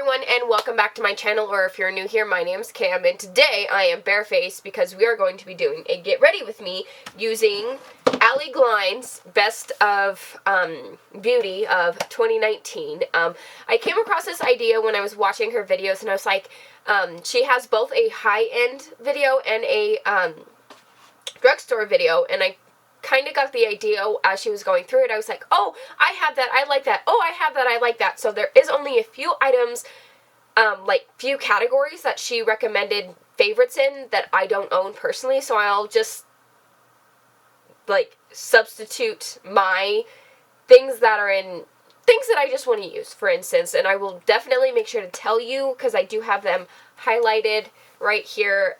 everyone, and welcome back to my channel, or if you're new here, my name's Cam, and today I am barefaced because we are going to be doing a get ready with me using Allie Glines Best of Beauty of 2019. I came across this idea when I was watching her videos, and I was like, she has both a high-end video and a drugstore video, and I kind of got the idea as she was going through it. I was like, oh, I have that, I like that. Oh, I have that, I like that. So there is only a few items, like few categories that she recommended favorites in that I don't own personally. So I'll just like substitute my things that are in things that I just want to use, for instance. And I will definitely make sure to tell you because I do have them highlighted right here.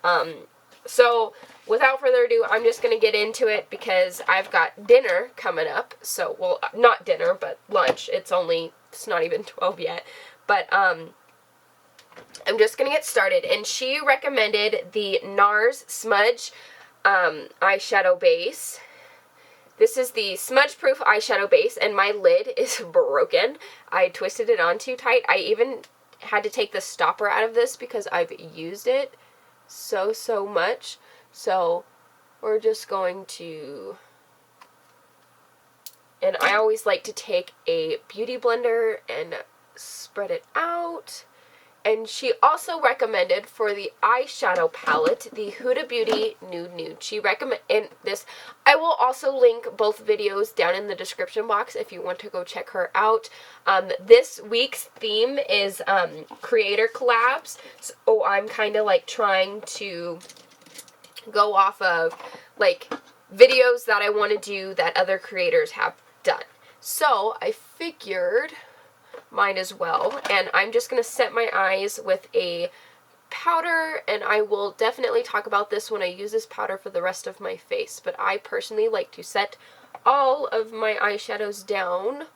So without further ado, I'm just going to get into it because I've got dinner coming up. So, well, not dinner, but lunch. It's not even 12 yet. But, I'm just going to get started. And she recommended the NARS Smudge eyeshadow base. This is the smudge-proof eyeshadow base, and my lid is broken. I twisted it on too tight. I even had to take the stopper out of this because I've used it so much. So we're just going to, and I always like to take a beauty blender and spread it out. And she also recommended for the eyeshadow palette the Huda Beauty Nude. She recommended this. I will also link both videos down in the description box if you want to go check her out. This week's theme is creator collabs. So I'm kind of like trying to go off of like videos that I want to do that other creators have done. So I figured mine as well, and I'm just going to set my eyes with a powder, and I will definitely talk about this when I use this powder for the rest of my face, but I personally like to set all of my eyeshadows down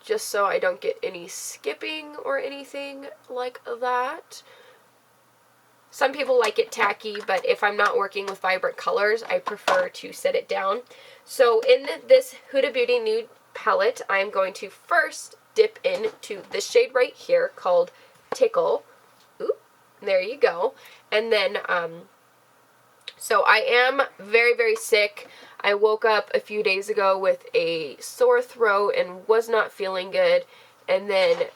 just so I don't get any skipping or anything like that. Some people like it tacky, but if I'm not working with vibrant colors, I prefer to set it down. So in this Huda Beauty Nude palette, I'm going to first dip into this shade right here called Tickle. Ooh, there you go. And then, so I am very sick. I woke up a few days ago with a sore throat and was not feeling good. And then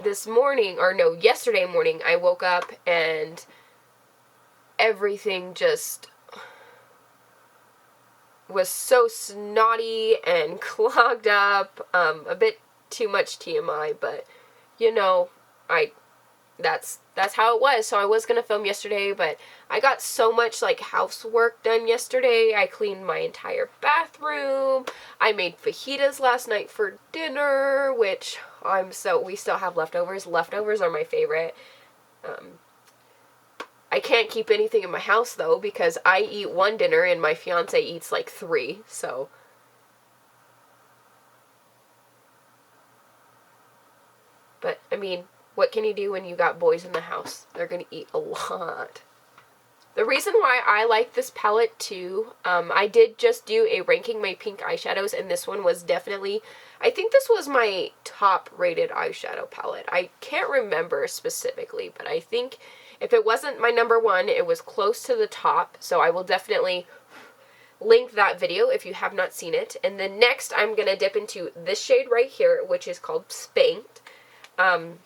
this morning, or no, yesterday morning, I woke up and everything just was so snotty and clogged up. A bit too much TMI, but you know, that's how it was. So I was gonna film yesterday, but I got so much like housework done yesterday. I cleaned my entire bathroom. I made fajitas last night for dinner, which we still have leftovers. Leftovers are my favorite. I can't keep anything in my house though because I eat one dinner and my fiance eats like 3, so. But, I mean, what can you do when you got boys in the house? They're gonna eat a lot. The reason why I like this palette too, I did just do a ranking my pink eyeshadows, and this one was definitely, I think this was my top rated eyeshadow palette. I can't remember specifically, but I think if it wasn't my number 1, it was close to the top, so I will definitely link that video if you have not seen it. And then next, I'm going to dip into this shade right here, which is called Spanked. And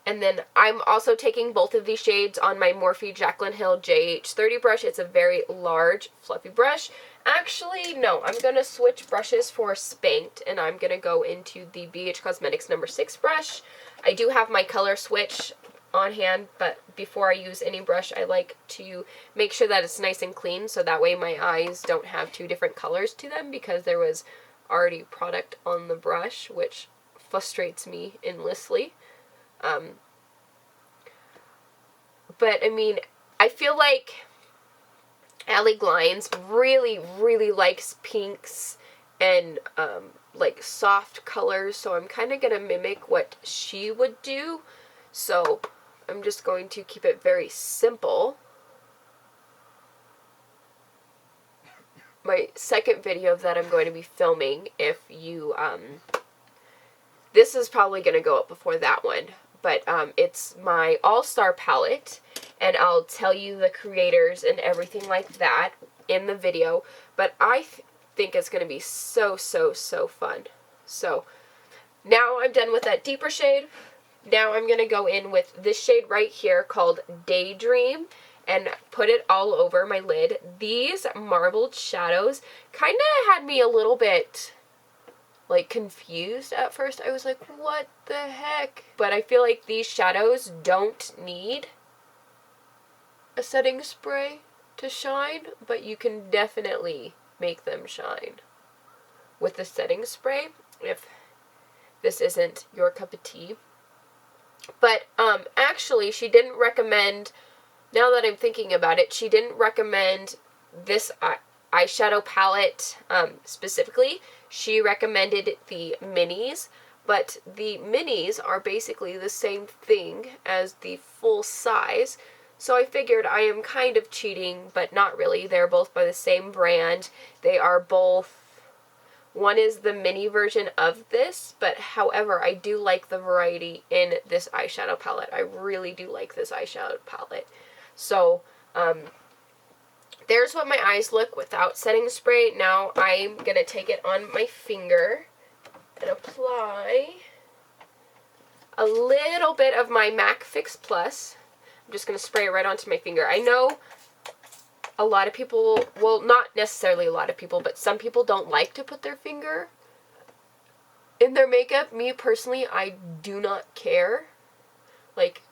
then I'm also taking both of these shades on my Morphe Jaclyn Hill JH30 brush. It's a very large, fluffy brush. Actually, no, I'm going to switch brushes for Spanked, and I'm going to go into the BH Cosmetics number 6 brush. I do have my color switch on hand, but before I use any brush, I like to make sure that it's nice and clean, so that way my eyes don't have 2 different colors to them, because there was already product on the brush, which frustrates me endlessly. But I mean, I feel like Allie Glines really likes pinks and like soft colors, so I'm kind of gonna mimic what she would do. So I'm just going to keep it very simple. My second video that I'm going to be filming, if you this is probably going to go up before that one, but it's my All-Star palette, and I'll tell you the creators and everything like that in the video, but I think it's going to be so, so, so fun. So now I'm done with that deeper shade. Now I'm going to go in with this shade right here called Daydream and put it all over my lid. These marbled shadows kind of had me a little bit like confused at first. I was like, what the heck? But I feel like these shadows don't need a setting spray to shine, but you can definitely make them shine with the setting spray if this isn't your cup of tea. But actually she didn't recommend, now that I'm thinking about it, she didn't recommend this eyeshadow palette specifically. She recommended the minis, but the minis are basically the same thing as the full size. So I figured I am kind of cheating, but not really. They're both by the same brand. They are both, one is the mini version of this, but however, I do like the variety in this eyeshadow palette. I really do like this eyeshadow palette. So, there's what my eyes look without setting spray. Now I'm going to take it on my finger and apply a little bit of my MAC Fix Plus. I'm just going to spray it right onto my finger. I know a lot of people, well, not necessarily a lot of people, but some people don't like to put their finger in their makeup. Me personally, I do not care. Like,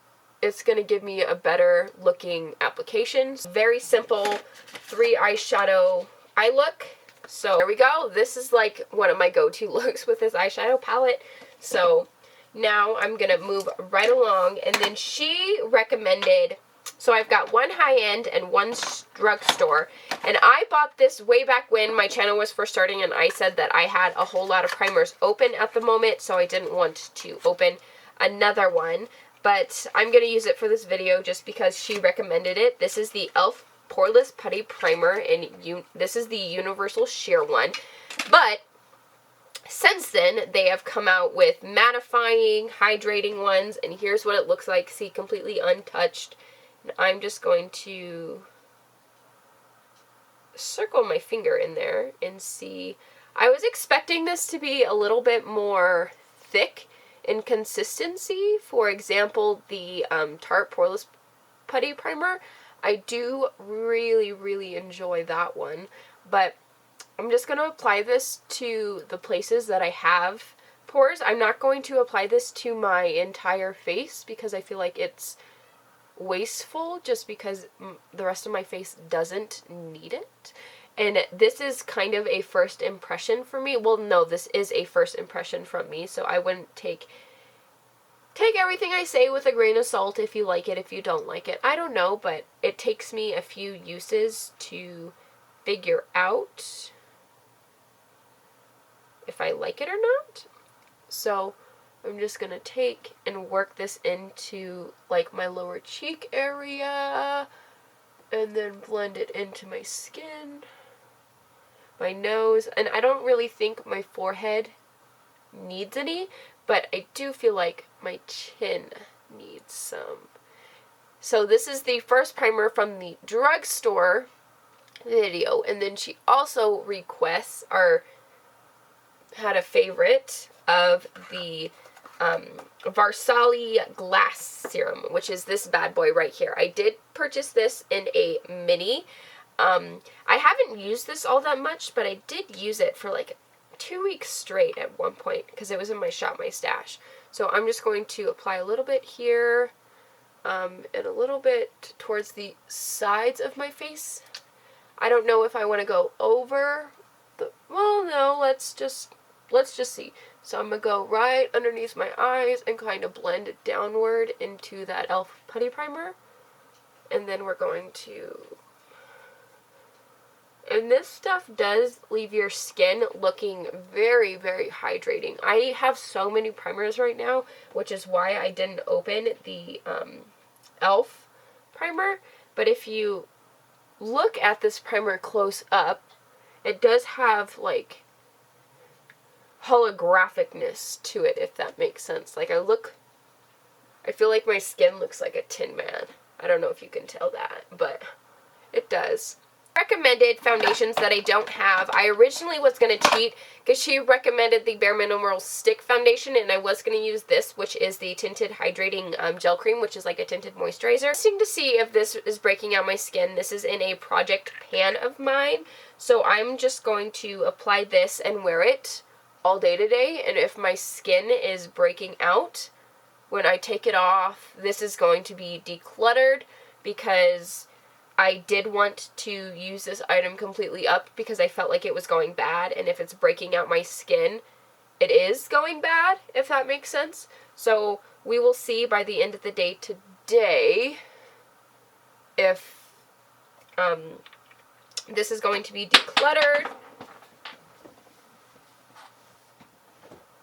it's going to give me a better looking application. Very simple 3 eyeshadow eye look. So there we go. This is like one of my go-to looks with this eyeshadow palette. So now I'm going to move right along. And then she recommended, so I've got one high-end and one drugstore. And I bought this way back when my channel was first starting, and I said that I had a whole lot of primers open at the moment, so I didn't want to open another one. But I'm going to use it for this video just because she recommended it. This is the E.L.F. Poreless Putty Primer, and this is the Universal Sheer one. But since then, they have come out with mattifying, hydrating ones, and here's what it looks like. See, completely untouched. And I'm just going to circle my finger in there and see. I was expecting this to be a little bit more thick in consistency. For example, the Tarte Poreless Putty Primer. I do really, really enjoy that one. But I'm just going to apply this to the places that I have pores. I'm not going to apply this to my entire face because I feel like it's wasteful just because the rest of my face doesn't need it. And this is kind of a first impression for me. Well, no, this is a first impression from me, so I wouldn't take everything I say with a grain of salt. If you like it, if you don't like it, I don't know, but it takes me a few uses to figure out if I like it or not. So I'm just going to take and work this into like my lower cheek area and then blend it into my skin, my nose, and I don't really think my forehead needs any, but I do feel like my chin needs some. So this is the first primer from the drugstore video, and then she also requests or had a favorite of the Varsali Glass Serum, which is this bad boy right here. I did purchase this in a mini. I haven't used this all that much, but I did use it for like 2 weeks straight at one point because it was in my Shop My Stash. So I'm just going to apply a little bit here and a little bit towards the sides of my face. I don't know if I want to go over the, well, no, let's just see. So I'm going to go right underneath my eyes and kind of blend it downward into that E.L.F. Putty Primer. And then we're going to, and this stuff does leave your skin looking very, very hydrating. I have so many primers right now, which is why I didn't open the E.L.F. primer. But if you look at this primer close up, it does have like holographicness to it, if that makes sense. Like I look I feel like my skin looks like a Tin Man. I don't know if you can tell that, but it does. Recommended foundations that I don't have. I originally was going to cheat because she recommended the Bare Minimal Stick Foundation, and I was going to use this, which is the Tinted Hydrating Gel Cream, which is like a tinted moisturizer. Interesting to see if this is breaking out my skin. This is in a project pan of mine, so I'm just going to apply this and wear it all day today, and if my skin is breaking out when I take it off, this is going to be decluttered because I did want to use this item completely up because I felt like it was going bad, and if it's breaking out my skin, it is going bad, if that makes sense. So we will see by the end of the day today if this is going to be decluttered.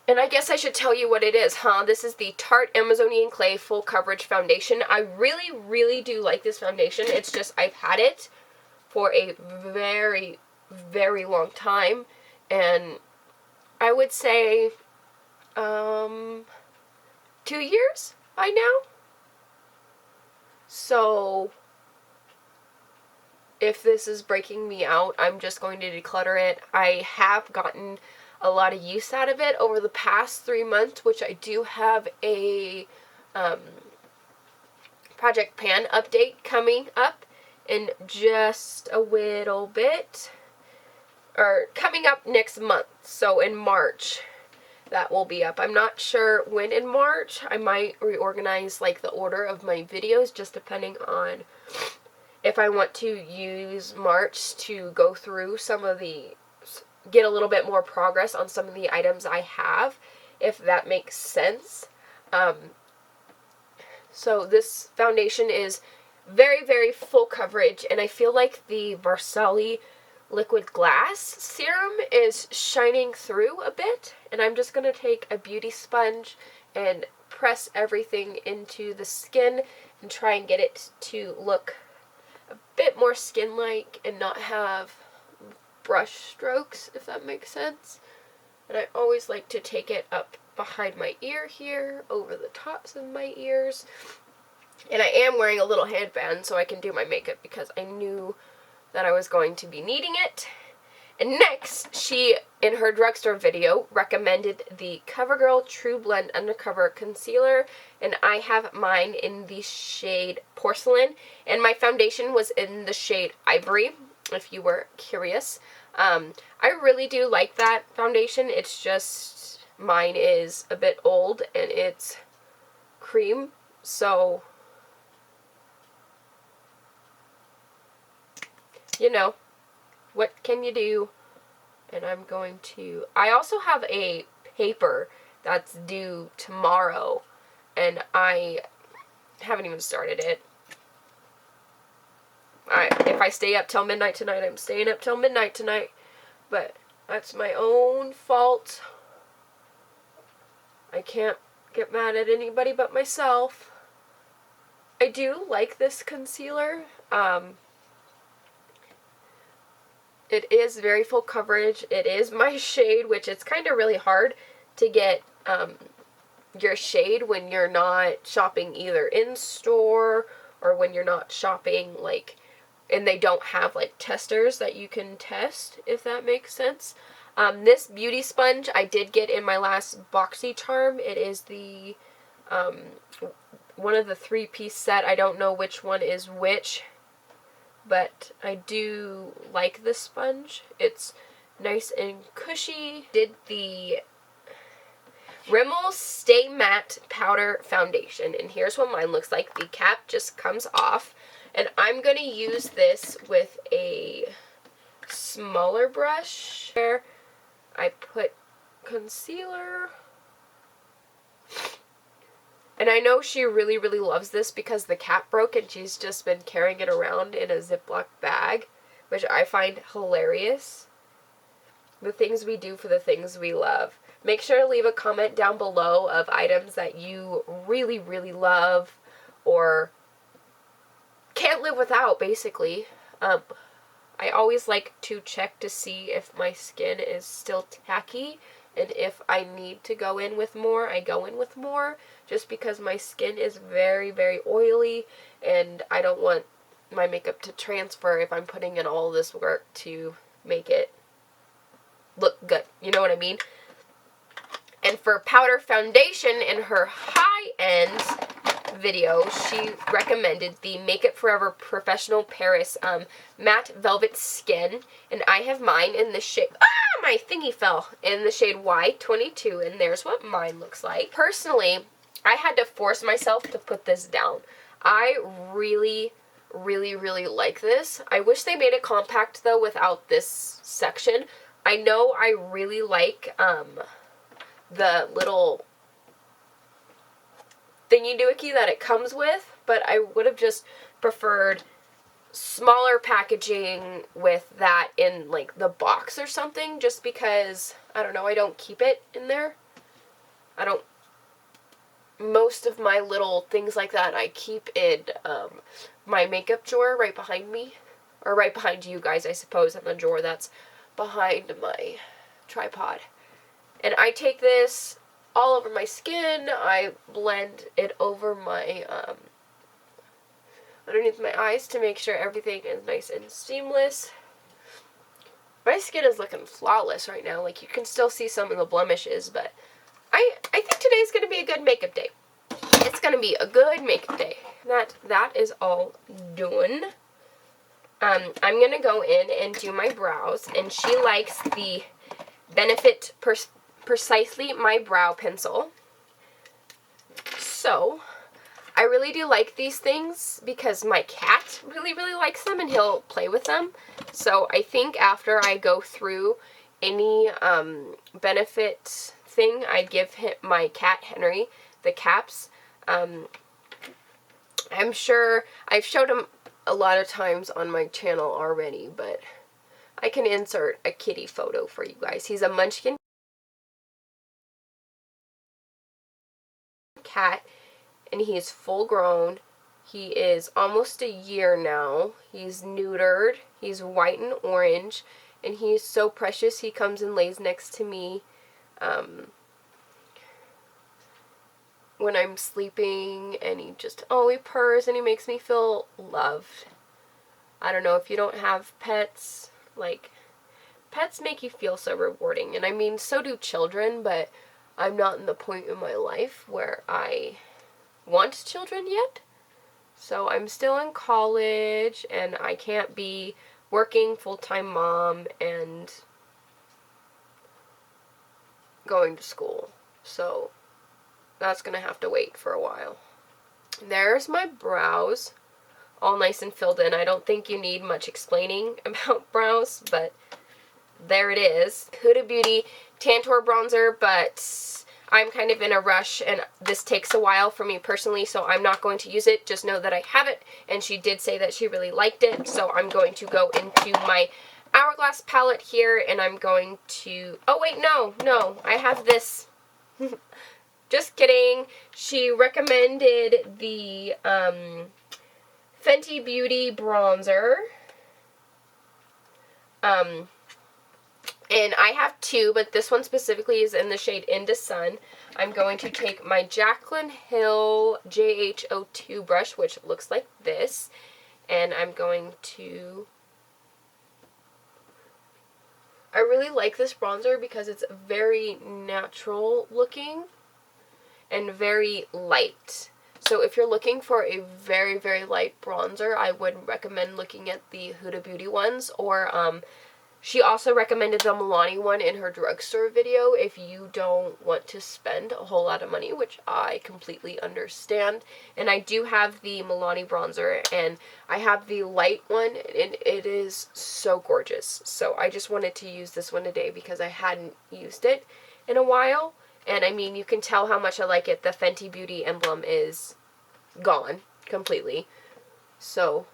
And I guess I should tell you what it is, huh? This is the Tarte Amazonian Clay Full Coverage Foundation. I really, really do like this foundation. It's just I've had it for a very, very long time. And I would say 2 years by now. So if this is breaking me out, I'm just going to declutter it. I have gotten a lot of use out of it over the past 3 months, which I do have a Project Pan update coming up in just a little bit, or coming up next month, so in March that will be up. I'm not sure when in March. I might reorganize like the order of my videos just depending on if I want to use March to go through some of the, get a little bit more progress on some of the items I have, if that makes sense. So this foundation is very, very full coverage, and I feel like the Versailles Liquid Glass Serum is shining through a bit, and I'm just going to take a beauty sponge and press everything into the skin and try and get it to look a bit more skin-like and not have brush strokes, if that makes sense. And I always like to take it up behind my ear here, over the tops of my ears. And I am wearing a little headband so I can do my makeup because I knew that I was going to be needing it. And next, she, in her drugstore video, recommended the CoverGirl TruBlend Undercover Concealer, and I have mine in the shade Porcelain, and my foundation was in the shade Ivory, if you were curious. I really do like that foundation. It's just, mine is a bit old, and it's cream, so, you know, what can you do? And I'm going to, I also have a paper that's due tomorrow, and I haven't even started it. If I stay up till midnight tonight, I'm staying up till midnight tonight, but that's my own fault. I can't get mad at anybody but myself. I do like this concealer. It is very full coverage. It is my shade, which it's kind of really hard to get your shade when you're not shopping either in store or when you're not shopping like, and they don't have like testers that you can test, if that makes sense. This beauty sponge I did get in my last BoxyCharm. It is the one of the 3-piece set. I don't know which one is which, but I do like this sponge. It's nice and cushy. Did the Rimmel Stay Matte Powder Foundation, and here's what mine looks like. The cap just comes off, and I'm going to use this with a smaller brush. Where I put concealer. And I know she really, really loves this because the cap broke and she's just been carrying it around in a Ziploc bag, which I find hilarious. The things we do for the things we love. Make sure to leave a comment down below of items that you really, really love or can't live without, basically. I always like to check to see if my skin is still tacky and if I need to go in with more, I go in with more, just because my skin is very, very oily, and I don't want my makeup to transfer if I'm putting in all this work to make it look good. You know what I mean? And for powder foundation, in her high-end video, she recommended the Makeup Forever Professional Paris Matte Velvet Skin, and I have mine in the shade, my thingy fell, in the shade Y22, and there's what mine looks like. Personally, I had to force myself to put this down. I really, really, really like this. I wish they made it compact, though, without this section. I know I really like the little thingy doohickey that it comes with, but I would have just preferred smaller packaging with that in like the box or something, just because, I don't know, I don't keep it in there. Most of my little things like that I keep in my makeup drawer right behind me, or right behind you guys, I suppose, in the drawer that's behind my tripod. And I take this all over my skin. I blend it over my, underneath my eyes to make sure everything is nice and seamless. My skin is looking flawless right now. Like, you can still see some of the blemishes, but I think today's going to be a good makeup day. It's going to be a good makeup day. That is all done. I'm going to go in and do my brows, and she likes the Benefit Precisely My Brow Pencil. So, I really do like these things because my cat really, really likes them, and he'll play with them. So, I think after I go through any Benefit thing, I'd give my cat, Henry, the caps. I'm sure I've showed him a lot of times on my channel already, but I can insert a kitty photo for you guys. He's a Munchkin cat, and he is full grown. He is almost a year now. He's neutered. He's white and orange, and he's so precious. He comes and lays next to me when I'm sleeping, and he purrs, and he makes me feel loved. I don't know, if you don't have pets, like, pets make you feel so rewarding, and I mean, so do children, but I'm not in the point in my life where I want children yet. So I'm still in college, and I can't be working full-time mom and going to school. So that's gonna have to wait for a while. There's my brows, all nice and filled in. I don't think you need much explaining about brows, but there it is. Huda Beauty Tantour Bronzer, but I'm kind of in a rush, and this takes a while for me personally, so I'm not going to use it. Just know that I have it, and she did say that she really liked it, so I'm going to go into my Hourglass palette here, and I'm going to... Oh, wait, no, I have this... Just kidding. She recommended the Fenty Beauty bronzer. And I have two, but this one specifically is in the shade Into Sun. I'm going to take my Jaclyn Hill JH02 brush, which looks like this, and I'm going to... I really like this bronzer because it's very natural looking and very light. So if you're looking for a very, very light bronzer, I would recommend looking at the Huda Beauty ones, or she also recommended the Milani one in her drugstore video if you don't want to spend a whole lot of money, which I completely understand. And I do have the Milani bronzer, and I have the light one, and it is so gorgeous. So I just wanted to use this one today because I hadn't used it in a while. And I mean, you can tell how much I like it. The Fenty Beauty emblem is gone completely. So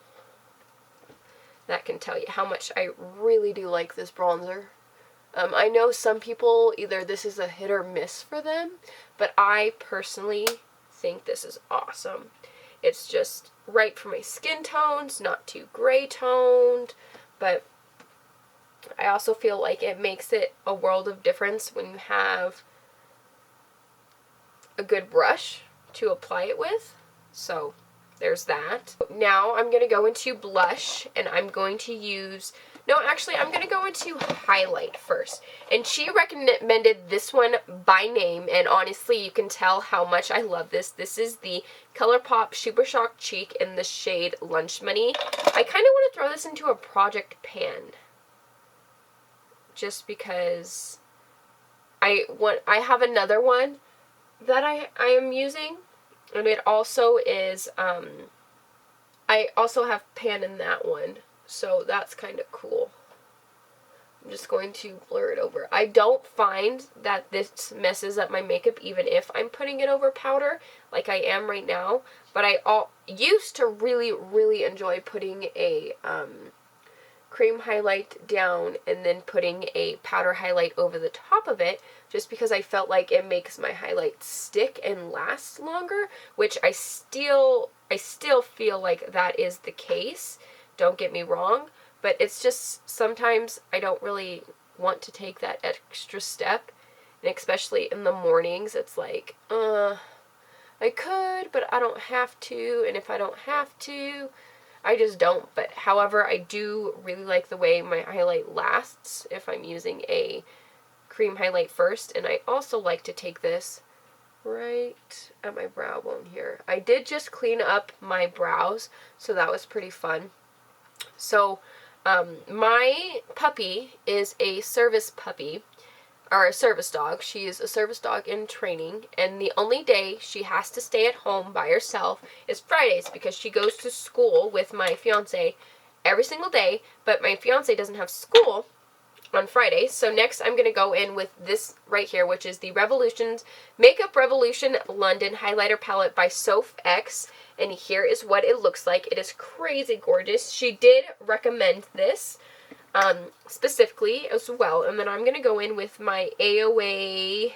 that can tell you how much I really do like this bronzer. I know some people, either this is a hit or miss for them, but I personally think this is awesome. It's just right for my skin tones, not too gray toned, but I also feel like it makes it a world of difference when you have a good brush to apply it with. So there's that. Now I'm going to go into blush, and I'm going to use, no, actually I'm going to go into highlight first. And she recommended this one by name, and honestly you can tell how much I love this. This is the ColourPop Super Shock Cheek in the shade Lunch Money. I kind of want to throw this into a project pan, just because I have another one that I am using, and it also is, I also have pan in that one, so that's kind of cool. I'm just going to blur it over. I don't find that this messes up my makeup even if I'm putting it over powder, like I am right now, but I used to really, really enjoy putting a, cream highlight down and then putting a powder highlight over the top of it, just because I felt like it makes my highlight stick and last longer, which I still feel like that is the case, don't get me wrong, but it's just sometimes I don't really want to take that extra step, and especially in the mornings it's like, I could, but I don't have to, and if I don't have to, I just don't. But however, I do really like the way my highlight lasts if I'm using a cream highlight first, and I also like to take this right at my brow bone here. I did just clean up my brows, so that was pretty fun. So my puppy is a service puppy, or a service dog. She is a service dog in training, and the only day she has to stay at home by herself is Fridays, because she goes to school with my fiance every single day, but my fiance doesn't have school on Fridays. So next I'm going to go in with this right here, which is the Makeup Revolution London Highlighter Palette by Soph X, and here is what it looks like. It is crazy gorgeous. She did recommend this specifically as well, and then I'm going to go in with my AOA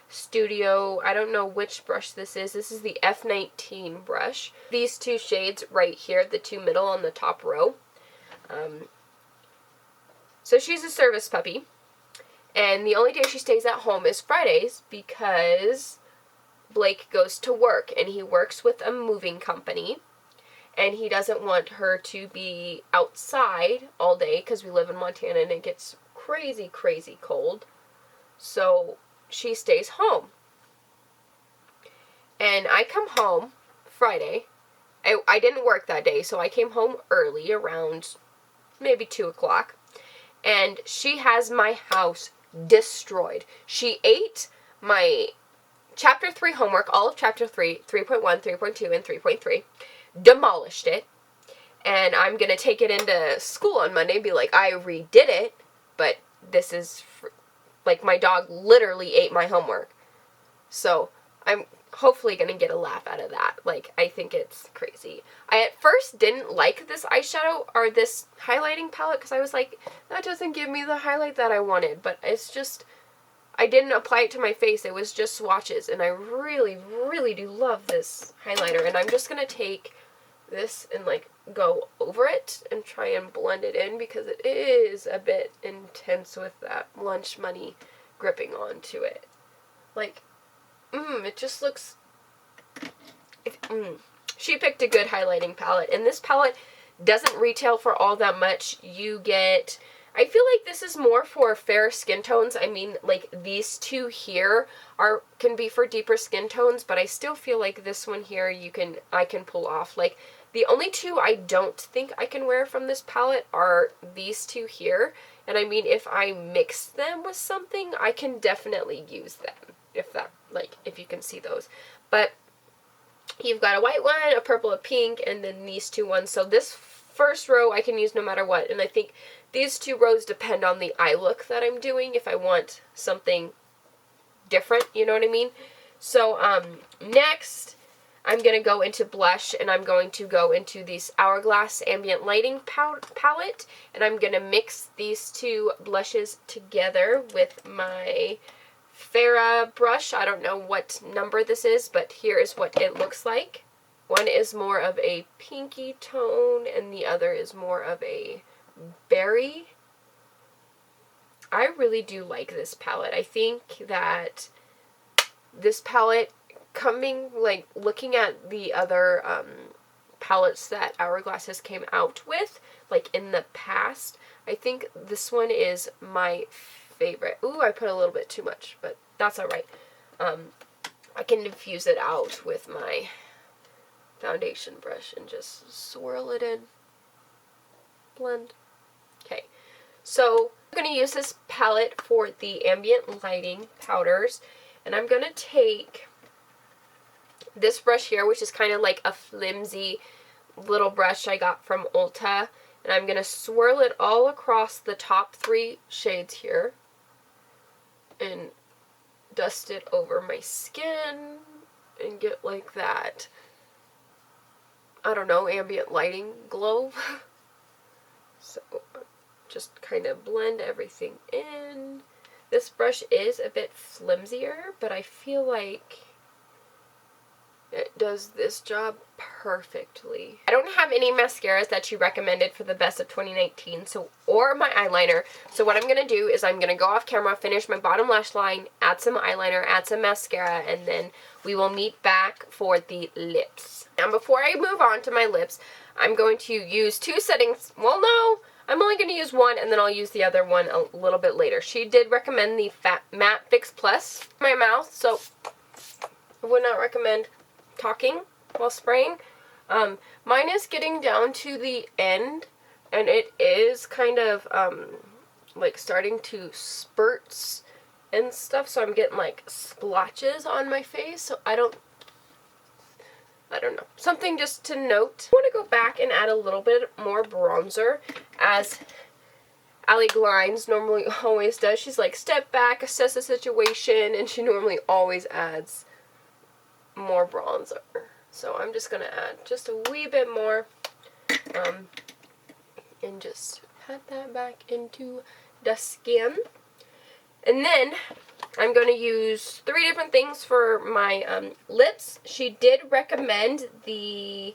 Studio, I don't know which brush this is. This is the F19 brush. These two shades right here, the two middle on the top row. So she's a service puppy, and the only day she stays at home is Fridays, because Blake goes to work, and he works with a moving company, and he doesn't want her to be outside all day because we live in Montana and it gets crazy, crazy cold. So she stays home. And I come home Friday. I didn't work that day, so I came home early, around maybe 2 o'clock. And she has my house destroyed. She ate my Chapter 3 homework, all of Chapter 3, 3.1, 3.2, and 3.3. Demolished it, and I'm gonna take it into school on Monday and be like, I redid it, but this is like, my dog literally ate my homework. So I'm hopefully gonna get a laugh out of that. Like, I think it's crazy. I at first didn't like this eyeshadow or this highlighting palette because I was like, that doesn't give me the highlight that I wanted, but it's just, I didn't apply it to my face. It was just swatches, and I really, really do love this highlighter, and I'm just gonna take this and like go over it and try and blend it in, because it is a bit intense with that Lunch Money gripping onto it. Like, it just looks, she picked a good highlighting palette, and this palette doesn't retail for all that much. You get, I feel like this is more for fair skin tones. I mean, like, these two here can be for deeper skin tones, but I still feel like this one here I can pull off. Like, the only two I don't think I can wear from this palette are these two here, and I mean, if I mix them with something, I can definitely use them, if you can see those. But you've got a white one, a purple, a pink, and then these two ones. So this first row I can use no matter what, and I think these two rows depend on the eye look that I'm doing, if I want something different, you know what I mean? So, next, I'm going to go into blush, and I'm going to go into this Hourglass Ambient Lighting palette, and I'm going to mix these two blushes together with my Farrah brush. I don't know what number this is, but here is what it looks like. One is more of a pinky tone, and the other is more of a berry. I really do like this palette. I think that this palette, looking at the other palettes that Hourglass has came out with, like in the past, I think this one is my favorite. Ooh, I put a little bit too much, but that's alright. I can diffuse it out with my foundation brush and just swirl it in. Blend. Okay, so I'm going to use this palette for the ambient lighting powders, and I'm going to take this brush here, which is kind of like a flimsy little brush I got from Ulta, and I'm going to swirl it all across the top 3 shades here and dust it over my skin and get like that, I don't know, ambient lighting glow. So just kind of blend everything in. This brush is a bit flimsier, but I feel like it does this job perfectly. I don't have any mascaras that you recommended for the best of 2019, or my eyeliner. So what I'm going to do is I'm going to go off camera, finish my bottom lash line, add some eyeliner, add some mascara, and then we will meet back for the lips. Now before I move on to my lips, I'm going to use 2 settings. Well, no, I'm only going to use one, and then I'll use the other one a little bit later. She did recommend the Matte Fix Plus for my mouth, so I would not recommend talking while spraying. Mine is getting down to the end, and it is kind of like starting to spurts and stuff, so I'm getting like splotches on my face, so I don't know. Something just to note. I want to go back and add a little bit more bronzer, as Allie Glines normally always does. She's like, step back, assess the situation, and she normally always adds more bronzer. So I'm just going to add just a wee bit more and just pat that back into the skin. And then I'm going to use 3 different things for my lips. She did recommend the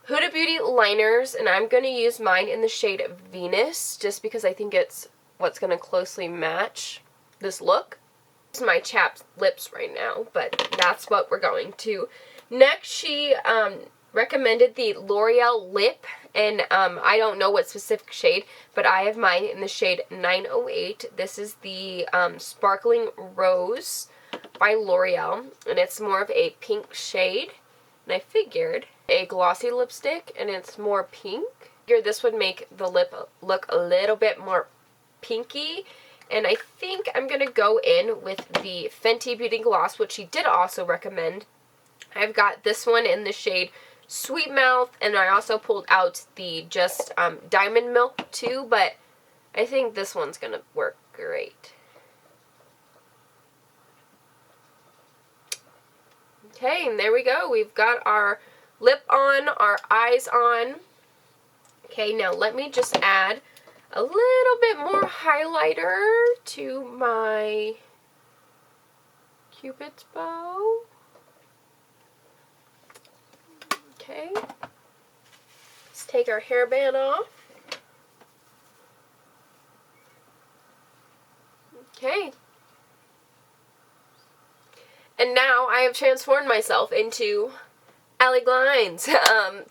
Huda Beauty liners, and I'm going to use mine in the shade Venus, just because I think it's what's going to closely match this look. This is my chapped lips right now, but that's what we're going to. Next, she recommended the L'Oreal lip, and I don't know what specific shade, but I have mine in the shade 908. This is the Sparkling Rose by L'Oreal, and it's more of a pink shade, and I figured a glossy lipstick, and it's more pink. I figured this would make the lip look a little bit more pinky, and I think I'm going to go in with the Fenty Beauty Gloss, which she did also recommend. I've got this one in the shade Sweet Mouth, and I also pulled out the just Diamond Milk too, but I think this one's going to work great. Okay, and there we go. We've got our lip on, our eyes on. Okay, now let me just add a little bit more highlighter to my Cupid's bow. Okay, let's take our hairband off. Okay. And now I have transformed myself into Allie Glines.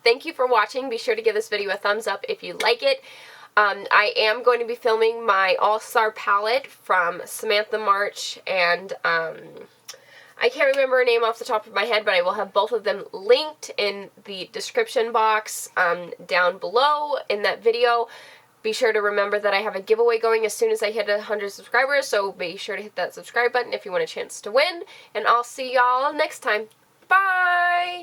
Thank you for watching. Be sure to give this video a thumbs up if you like it. I am going to be filming my All-Star palette from Samantha March, and I can't remember her name off the top of my head, but I will have both of them linked in the description box down below in that video. Be sure to remember that I have a giveaway going as soon as I hit 100 subscribers, so be sure to hit that subscribe button if you want a chance to win, and I'll see y'all next time. Bye!